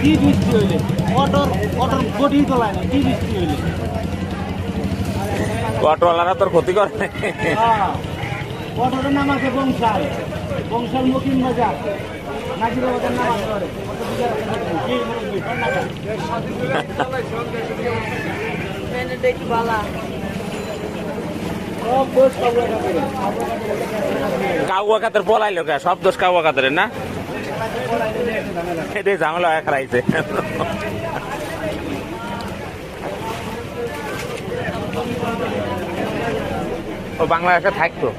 কি বৃষ্টি হইলে অটোর গটি তোলায় না, কি বৃষ্টি হইলে অটোওয়ালারা তোর ক্ষতি করে। অটোর নাম আছে বংশাল মকিম বাজার, নাজিরা বাজার নাম আছে। কাউয়া খাতের পলাইলো কে, সব দোষ কাউয়া খাতের না, এটাই ঝামেলা হয়ে খারাইছে। ও বাংলাদেশে থাকতো।